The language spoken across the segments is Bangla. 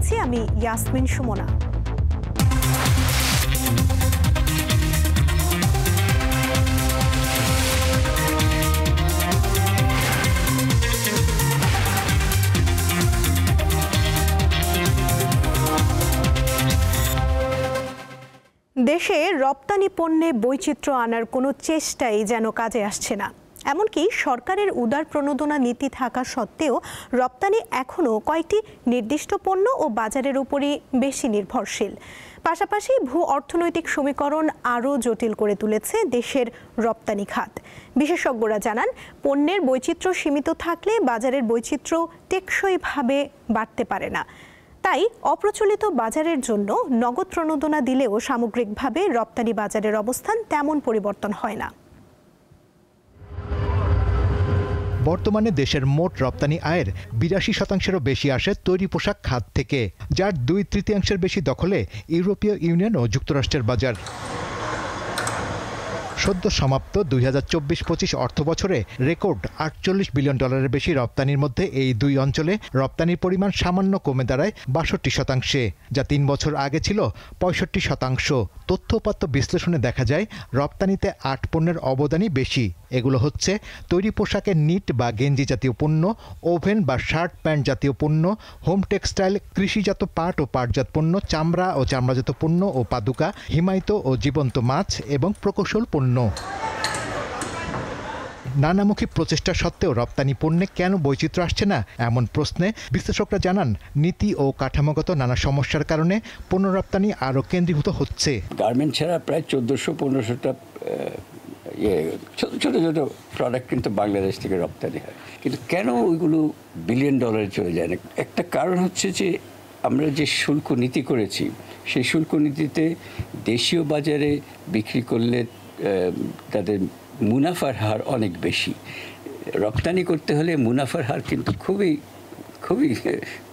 আছি আমি ইয়াসমিন সুমনা। দেশে রপ্তানি পণ্যে বৈচিত্র্য আনার কোনো চেষ্টাই যেন কাজে আসছে না। এমনকি সরকারের উদার প্রণোদনা নীতি থাকা সত্ত্বেও রপ্তানি এখনও কয়েকটি নির্দিষ্ট পণ্য ও বাজারের উপরই বেশি নির্ভরশীল। পাশাপাশি ভূ অর্থনৈতিক সমীকরণ আরও জটিল করে তুলেছে দেশের রপ্তানি খাত। বিশেষজ্ঞরা জানান, পণ্যের বৈচিত্র্য সীমিত থাকলে বাজারের বৈচিত্র্য টেকসইভাবে বাড়তে পারে না। তাই অপ্রচলিত বাজারের জন্য নগদ প্রণোদনা দিলেও সামগ্রিকভাবে রপ্তানি বাজারের অবস্থান তেমন পরিবর্তন হয় না। বর্তমানে দেশের মোট রপ্তানি আয়ের ৮২%-এরও বেশি আসে তৈরি পোশাক খাত থেকে, যার ২/৩ বেশি দখলে ইউরোপীয় ইউনিয়ন ও যুক্তরাষ্ট্রের বাজার। সদ্য সমাপ্ত ২০২৪-২৫ অর্থবছরে রেকর্ড $৪৮ বিলিয়ন বেশি রপ্তানির মধ্যে এই দুই অঞ্চলে রপ্তানির পরিমাণ সামান্য কমে দাঁড়ায় ৬২%, যা ৩ বছর আগে ছিল ৬৫%। তথ্যপাত্য বিশ্লেষণে দেখা যায় রপ্তানিতে ৮ পণ্যের অবদানই বেশি। এগুলো হচ্ছে তৈরি পোশাকের নিট বা গেঞ্জি জাতীয় পণ্য, ওভেন বা শার্ট প্যান্ট জাতীয় পণ্য, হোম টেক্সটাইল, কৃষিজাত পাট ও পাটজাত পণ্য, চামড়া ও চামড়াজাত পণ্য ও পাদুকা, হিমায়িত ও জীবন্ত মাছ এবং প্রকৌশল পণ্য। নানামুখী প্রচেষ্টা সত্ত্বেও রপ্তানি পণ্যে কেন বৈচিত্র্য আসছে না, এমন প্রশ্নে বিশ্লেষকরা জানান, নীতি ও কাঠামোগত নানা সমস্যার কারণে পণ্য রপ্তানি আরও কেন্দ্রীভূত হচ্ছে। গার্মেন্ট ছাড়া প্রায় ১৪০০-১৫০০টা ছোট ছোট ছোট প্রোডাক্ট কিন্তু বাংলাদেশ থেকে রপ্তানি হয়, কিন্তু কেন ওইগুলো $বিলিয়ন চলে যায় না? একটা কারণ হচ্ছে যে আমরা যে শুল্ক নীতি করেছি, সেই শুল্ক নীতিতে দেশীয় বাজারে বিক্রি করলে তাদের মুনাফার হার অনেক বেশি। রপ্তানি করতে হলে মুনাফার হার কিন্তু খুবই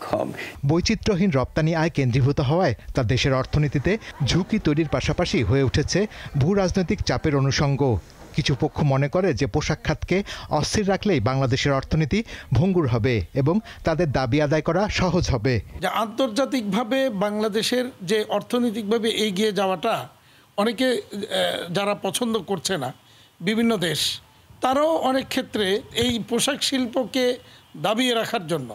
কম। বৈচিত্র্যহীন রপ্তানি আয় কেন্দ্রীভূত হওয়ায় তা দেশের অর্থনীতিতে ঝুঁকি তৈরির পাশাপাশি হয়ে উঠেছে ভূ রাজনৈতিক চাপের অনুষঙ্গ। কিছু পক্ষ মনে করে যে পোশাক খাতকে অস্থির রাখলেই বাংলাদেশের অর্থনীতি ভঙ্গুর হবে এবং তাদের দাবি আদায় করা সহজ হবে। আন্তর্জাতিকভাবে বাংলাদেশের যে অর্থনৈতিকভাবে এগিয়ে যাওয়াটা অনেকে যারা পছন্দ করছে না, বিভিন্ন দেশ, তারাও অনেক ক্ষেত্রে এই পোশাক শিল্পকে দাবিয়ে রাখার জন্য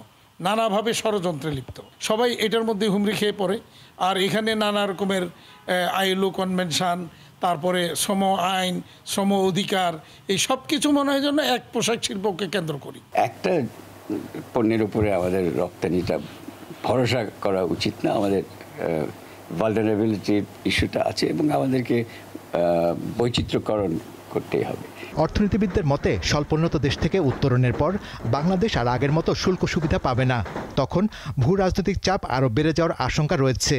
নানাভাবে ষড়যন্ত্রে লিপ্ত। সবাই এটার মধ্যে হুমড়ি খেয়ে পড়ে। আর এখানে নানা রকমের আইএলও কনভেনশন, তারপরে শ্রম আইন, শ্রম অধিকার, এই সব কিছু মনে হয় জন্য এক পোশাক শিল্পকে কেন্দ্র করি। একটা পণ্যের উপরে আমাদের রপ্তানিটা ভরসা করা উচিত না। আমাদের ভালনারেবিলিটির ইস্যুটা আছে এবং আমাদেরকে বৈচিত্র্যকরণ করতেই হবে। অর্থনীতিবিদদের মতে, স্বল্পোন্নত দেশ থেকে উত্তরণের পর বাংলাদেশ আর আগের মতো শুল্ক সুবিধা পাবে না। তখন ভূ রাজনৈতিক চাপ আরও বেড়ে যাওয়ার আশঙ্কা রয়েছে।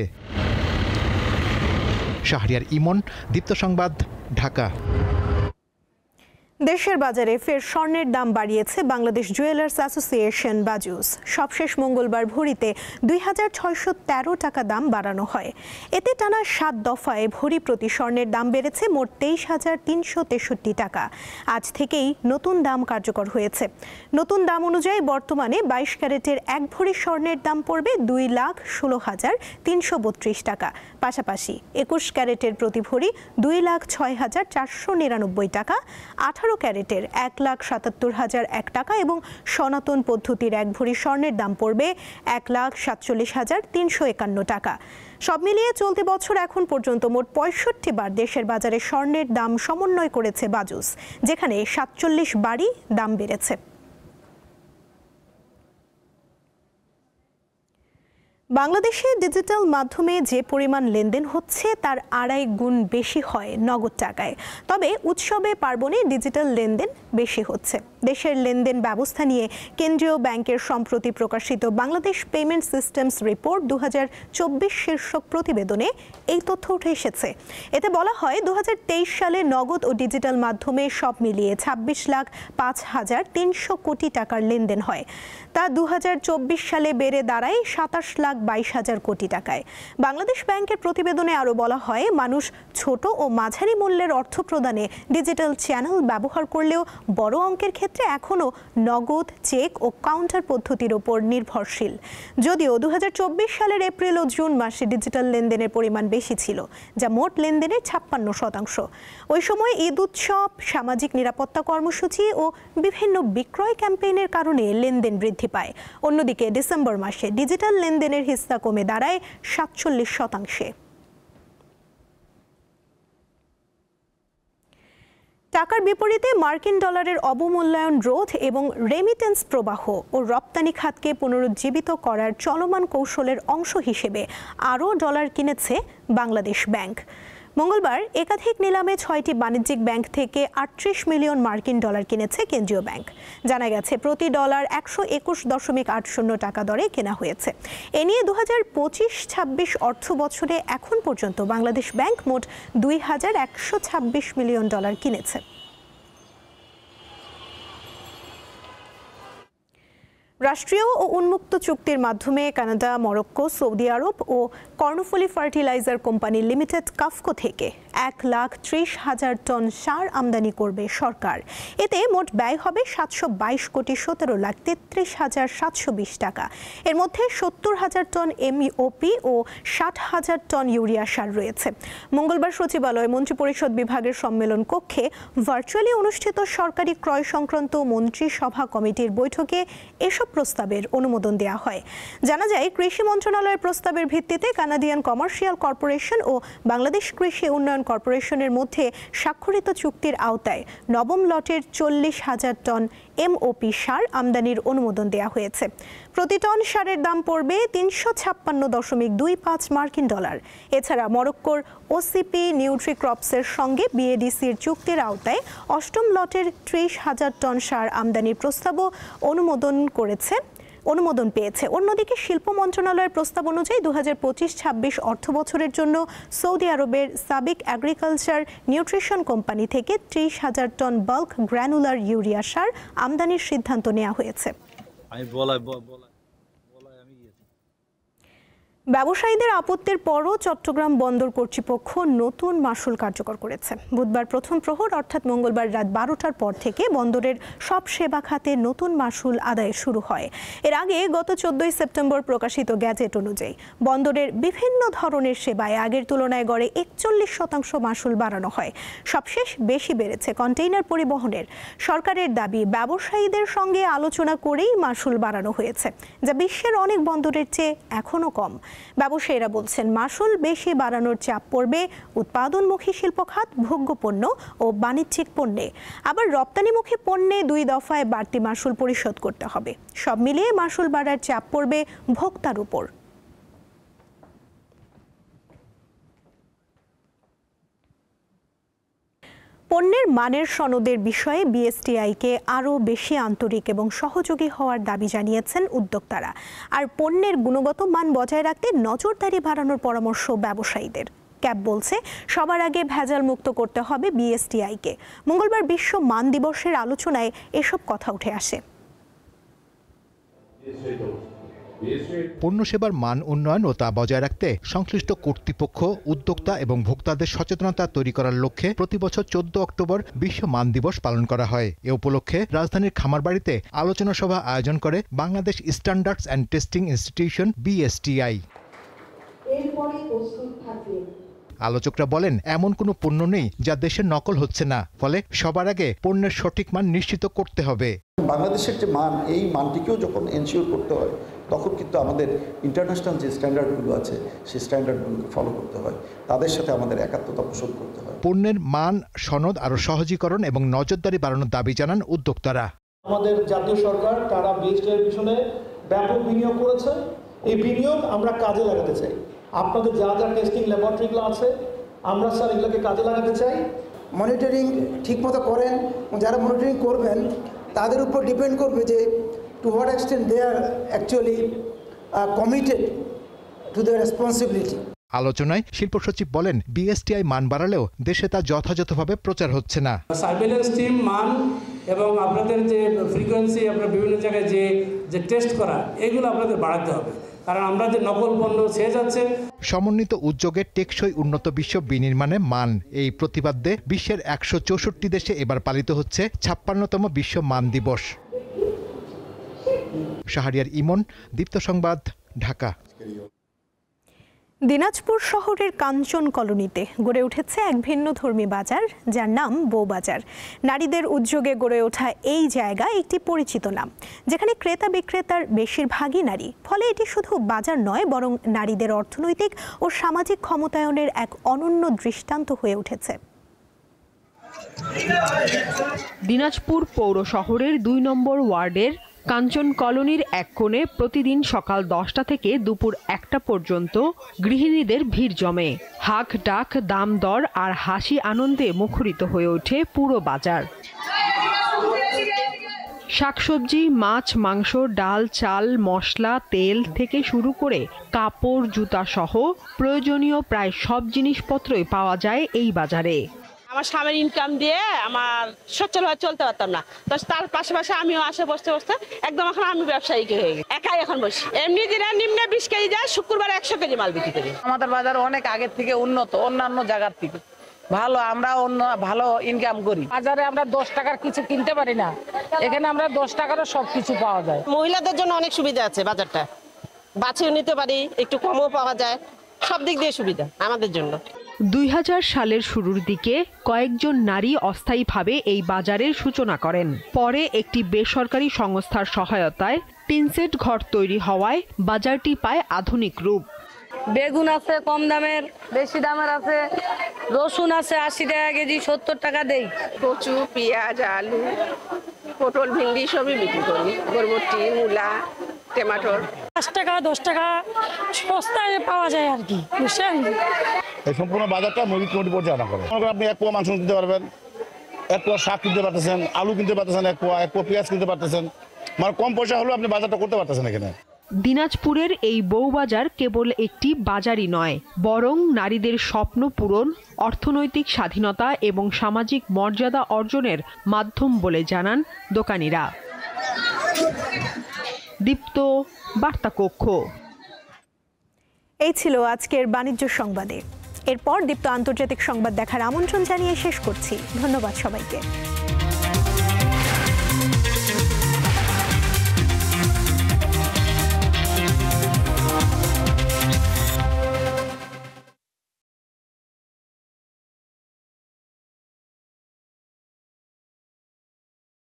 শাহরিয়ার ইমন, দীপ্ত সংবাদ, ঢাকা। দেশের বাজারে ফের স্বর্ণের দাম বাড়িয়েছে বাংলাদেশ জুয়েলার্স অ্যাসোসিয়েশন বাজুস। সবশেষ মঙ্গলবার ভরিতে ২৬১৩ টাকা দাম বাড়ানো হয়। এতে টানা ৭ দফায় ভরি প্রতি স্বর্ণের দাম বেড়েছে মোট ২৩৩৬৩ টাকা। আজ থেকেই নতুন দাম কার্যকর হয়েছে। নতুন দাম অনুযায়ী বর্তমানে ২২ ক্যারেটের ১ ভরি স্বর্ণের দাম পড়বে ২,১৬,৩৩২ টাকা। পাশাপাশি ২১ ক্যারেটের প্রতি ভরি ২,০৬,৪৯৯ টাকা, ১৮ ক্যারেটের ১,৭৭,০০১ টাকা এবং সনাতন পদ্ধতির ১ ভরি স্বর্ণের দাম পড়বে ১,৪৭,৩৫১ টাকা। সব মিলিয়ে চলতি বছর এখন পর্যন্ত মোট ৬৫ বার দেশের বাজারে স্বর্ণের দাম সমন্বয় করেছে বাজুস, যেখানে ৪৭ বারই দাম বেড়েছে। বাংলাদেশে ডিজিটাল মাধ্যমে যে পরিমাণ লেনদেন হচ্ছে তার ২.৫ গুণ বেশি হয় নগদ টাকায়। তবে উৎসবে পার্বণে ডিজিটাল লেনদেন বেশি হচ্ছে। দেশের লেনদেন ব্যবস্থা নিয়ে কেন্দ্রীয় ব্যাংকের সম্প্রতি প্রকাশিত বাংলাদেশ পেমেন্ট সিস্টেমস রিপোর্ট ২০২৪ শীর্ষক প্রতিবেদনে এই তথ্য উঠে এসেছে। এতে বলা হয় ২০২৩ সালে নগদ ও ডিজিটাল মাধ্যমে সব মিলিয়ে ২৬,০৫,৩০০ কোটি টাকার লেনদেন হয়। তা ২০২৪ সালে বেড়ে দাঁড়ায় ২৭,০০,০০ 1,22,000 কোটি টাকায়। বাংলাদেশ ব্যাংকের প্রতিবেদনে আরও বলা হয়, মানুষ ছোট ও মাঝারি মূল্যের অর্থ প্রদানে ডিজিটাল চ্যানেল ব্যবহার করলেও বড় অঙ্কের ক্ষেত্রে এখনও নগদ, চেক ও কাউন্টার পদ্ধতির ওপর নির্ভরশীল। যদিও 2024 সালের এপ্রিল ও জুন মাসে ডিজিটাল লেনদেনের পরিমাণ বেশি ছিল, যা মোট লেনদেনের 56%। ওই সময় ঈদ উৎসব, সামাজিক নিরাপত্তা কর্মসূচি ও বিভিন্ন বিক্রয় ক্যাম্পেইনের কারণে লেনদেন বৃদ্ধি পায়। অন্যদিকে ডিসেম্বর মাসে ডিজিটাল লেনদেনের হিস্সা কমে দাঁড়ায় 47%। টাকার বিপরীতে মার্কিন ডলারের অবমূল্যায়ন রোধ এবং রেমিটেন্স প্রবাহ ও রপ্তানি খাতকে পুনরুজ্জীবিত করার চলমান কৌশলের অংশ হিসেবে আরও ডলার কিনেছে বাংলাদেশ ব্যাংক। মঙ্গলবার একাধিক নিলামে 6টি বাণিজ্যিক ব্যাংক থেকে 38 মিলিয়ন মার্কিন ডলার কিনেছে কেন্দ্রীয় ব্যাংক। জানা গেছে, প্রতি ডলার 121.80 টাকা দরে কেনা হয়েছে। এ নিয়ে 2025-26 অর্থ বছরে এখন পর্যন্ত বাংলাদেশ ব্যাংক মোট 2,126 মিলিয়ন ডলার কিনেছে। রাষ্ট্রীয় ও উন্মুক্ত চুক্তির মাধ্যমে কানাডা, মরক্কো, সৌদি আরব ও Karnaphuli fertilizer company limited KAFCO থেকে 1,30,000 টন সার আমদানি করবে সরকার। এতে মোট ব্যয় হবে 722,17,33,720 টাকা। এর মধ্যে 70,000 টন এমইওপি ও 60,000 টন ইউরিয়া সার রয়েছে। মঙ্গলবার সচিবালয় মন্ত্রিপরিষদ বিভাগের সম্মেলন কক্ষে ভার্চুয়ালি অনুষ্ঠিত সরকারি ক্রয় সংক্রান্ত মন্ত্রিসভা কমিটির বৈঠকে এসব প্রস্তাবের অনুমোদন দেওয়া হয়। জানা যায়, কৃষি মন্ত্রণালয়ের প্রস্তাবের ভিত্তিতে কানাডিয়ান কমার্শিয়াল কর্পোরেশন ও বাংলাদেশ কৃষি উন্নয়ন কর্পোরেশনের মধ্যে স্বাক্ষরিত চুক্তির আওতায় নবম লটের 40,000 টন এমওপি সার আমদানির অনুমোদন দেওয়া হয়েছে। প্রতি টন সারের দাম পড়বে 356.25 মার্কিন ডলার। এছাড়া মরক্কোর ওসিপি নিউট্রিক্রপসের সঙ্গে বিএডিসির চুক্তির আওতায় অষ্টম লটের 30,000 টন সার আমদানির প্রস্তাবও অনুমোদন পেয়েছে। অন্যদিকে শিল্প মন্ত্রণালয়ের প্রস্তাব অনুযায়ী 2025-26 অর্থ বছরের জন্য সৌদি আরবের সাবিক এগ্রিকালচার নিউট্রিশন কোম্পানি থেকে 30,000 টন বাল্ক গ্র্যানুলার ইউরিয়া সার আমদানির সিদ্ধান্ত নেওয়া হয়েছে। ব্যবসায়ীদের আপত্তির পরও চট্টগ্রাম বন্দর কর্তৃপক্ষ নতুন মাশুল কার্যকর করেছে। বুধবার প্রথম প্রহর অর্থাৎ মঙ্গলবার রাত 12টার পর থেকে বন্দরের সব সেবা খাতে নতুন মাশুল আদায় শুরু হয়। এর আগে গত 14 সেপ্টেম্বর প্রকাশিত গ্যাজেট অনুযায়ী বন্দরের বিভিন্ন ধরনের সেবায় আগের তুলনায় গড়ে 41% মাশুল বাড়ানো হয়। সবশেষ বেশি বেড়েছে কন্টেইনার পরিবহনের। সরকারের দাবি, ব্যবসায়ীদের সঙ্গে আলোচনা করেই মাশুল বাড়ানো হয়েছে, যা বিশ্বের অনেক বন্দরের চেয়ে এখনও কম। ব্যবসায়ীরা বলছেন, মাশুল বেশি বাড়ানোর চাপ পড়বে উৎপাদনমুখী শিল্প খাত, ভোগ্যপণ্য ও বাণিজ্যিক পণ্যে। আবার রপ্তানিমুখী পণ্যে 2 দফায় বাড়তি মাশুল পরিশোধ করতে হবে। সব মিলিয়ে মাশুল বাড়ার চাপ পড়বে ভোক্তার উপর। পণ্যের মানের সনদের বিষয়ে বিএসটিআইকে আরও বেশি আন্তরিক এবং সহযোগী হওয়ার দাবি জানিয়েছেন উদ্যোক্তারা। আর পণ্যের গুণগত মান বজায় রাখতে নজরদারি বাড়ানোর পরামর্শ ব্যবসায়ীদের। ক্যাব বলছে, সবার আগে ভেজাল মুক্ত করতে হবে বিএসটিআইকে। মঙ্গলবার বিশ্ব মান দিবসের আলোচনায় এসব কথা উঠে আসে। পণ্য সেবার মান উন্নয়ন ও তা বজায় রাখতে সংশ্লিষ্ট কর্তৃপক্ষ, উদ্যোক্তা এবং ভোক্তাদের সচেতনতা তৈরি করার লক্ষ্যে প্রতি বছর 14 অক্টোবর বিশ্ব মান দিবস পালন করা হয়। এ উপলক্ষে রাজধানীর খামারবাড়িতে আলোচনা সভা আয়োজন করে Bangladesh standards and testing institution BSTI. আলোচকরা বলেন, এমন কোনো পণ্য নেই যা দেশের নকল হচ্ছে না, ফলে সবার আগে পণ্যের সঠিক মান নিশ্চিত করতে হবে। বাংলাদেশের যে মান, এই মানটিকেও যখন এনশিওর করতে হয়, তখন কিন্তু আমাদের ইন্টারন্যাশনাল যে স্ট্যান্ডার্ডগুলো আছে সেই স্ট্যান্ডার্ডগুলোকে ফলো করতে হয়, তাদের সাথে আমাদের একাত্মতা পোষণ করতে হয়। পণ্যের মান সনদ আরও সহজীকরণ এবং নজরদারি বাড়ানোর দাবি জানান উদ্যোক্তারা। আমাদের জাতীয় সরকার তারা বিএসটিআইর পিছনে ব্যাপক বিনিয়োগ করেছে। এই বিনিয়োগ আমরা কাজে লাগাতে চাই। আপনাদের যা যা টেস্টিং ল্যাবরেটরিগুলো আছে, আমরা স্যার এগুলোকে কাজে লাগাতে চাই। মনিটরিং ঠিকমতো করেন, যারা মনিটরিং করবেন তাদের উপর ডিপেন্ড করবে যে to what extent they are actually committed to their responsibility. আলোচনায় শিল্প সচিব বলেন, বিএসটিআই মান বাড়ালেও দেশে তা যথাযথভাবে প্রচার হচ্ছে না। সার্ভেলেন্স টিম মান এবং আপনাদের যে ফ্রিকোয়েন্সি, আপনার বিভিন্ন জায়গায় যে টেস্ট করা, এগুলো আপনাদের বাড়াতে হবে। কারণ আমরা যে নকল পণ্য ছেয়ে যাচ্ছে। সমন্বিত উদ্যোগে টেকসই উন্নত বিশ্ব বিনির্মাণে মান, এই প্রতিপাদ্যে বিশ্বের 164 দেশে এবার পালিত হচ্ছে 56তম বিশ্ব মান দিবস। শাহরিয়ার ইমন, দীপ্ত সংবাদ, ঢাকা। দিনাজপুর শহরের কাঞ্চন কলোনিতে গড়ে উঠেছে এক ভিন্নধর্মী বাজার, যার নাম বউবাজার। নারীদের উদ্যোগে গড়ে ওঠা এই জায়গা একটি পরিচিত নাম, যেখানে ক্রেতা বিক্রেতার বেশিরভাগই নারী। ফলে এটি শুধু বাজার নয়, বরং নারীদের অর্থনৈতিক ও সামাজিক ক্ষমতায়নের এক অনন্য দৃষ্টান্ত হয়ে উঠেছে। দিনাজপুর পৌর শহরের 2 নম্বর ওয়ার্ডের কাঞ্চন কলোনির এক কোণে প্রতিদিন সকাল 10টা থেকে দুপুর 1টা পর্যন্ত গৃহিণীদের ভিড় জমে। হাঁক ডাক, দাম দর আর হাসি আনন্দে মুখরিত হয়ে ওঠে পুরো বাজার। শাকসবজি, মাছ, মাংস, ডাল, চাল, মশলা, তেল থেকে শুরু করে কাপড়, জুতা সহ প্রয়োজনীয় প্রায় সব জিনিসপত্রই পাওয়া যায় এই বাজারে। আমার স্বামীর ইনকাম দিয়ে আমার সচ্ছলভাবে চলতে পারতাম না, তো তার পাশাপাশি আমিও আসে বসতে বসতে একদম এখন আমি ব্যবসায়িক হয়ে গেছি। একাই এখন বসি। এমনি দিনে নিম্নে 20 কেজি যায়, শুক্রবার 100 কেজি মাল বিক্রি করি। আমাদের বাজার অনেক আগের থেকে উন্নত, অন্যান্য জায়গার থেকে ভালো, আমরা অন্য ভালো ইনকাম করি। বাজারে আমরা 10 টাকার কিছু কিনতে পারি না, এখানে আমরা 10 টাকারও সবকিছু পাওয়া যায়। মহিলাদের জন্য অনেক সুবিধা আছে, বাজারটা বাছিয়ে নিতে পারি, একটু কমও পাওয়া যায়, সব দিক দিয়ে সুবিধা আমাদের জন্য। 2000 সালের শুরুর দিকে কয়েকজন নারী অস্থায়ীভাবে এই বাজারের সূচনা করেন। পরে একটি বেসরকারি সংস্থার সহায়তায় টিনসেট ঘর তৈরি হওয়ায় বাজারটি পায় আধুনিক রূপ। বেগুন আছে কম দামের, বেশি দামের আছে। রসুন আছে 80 টাকা কেজি, 70 টাকা দেই। কচু, পেঁয়াজ, আলু, পটল, ভেন্ডি সবই বিক্রি করি। বরবটি, মূলা, টমেটোর 5 টাকা 10 টাকা সস্তায় পাওয়া যায় আর কি, বুঝছেন? এই সম্পূর্ণ বাজারটা মজুদ কমিটি পরিচালনা করে। আপনি 1 পোয়া মাংস কিনতে পারবেন, 1 পোয়া শাক কিনতে পারতেছেন, আলু কিনতে পারতেছেন, 1 পোয়া পেঁয়াজ কিনতে পারতেছেন। মানে কম পয়সা হলেও আপনি বাজারটা করতে পারতেছেন এখানে। দিনাজপুরের এই বউবাজার কেবল একটি বাজারই নয়, বরং নারীদের স্বপ্ন পূরণ, অর্থনৈতিক স্বাধীনতা এবং সামাজিক মর্যাদা অর্জনের মাধ্যম বলে জানান দোকানিরা। দীপ্ত, বার্তা কক্ষ। এই ছিল আজকের বাণিজ্য সংবাদে। এরপর দীপ্ত আন্তর্জাতিক সংবাদ দেখার আমন্ত্রণ জানিয়ে শেষ করছি। ধন্যবাদ সবাইকে।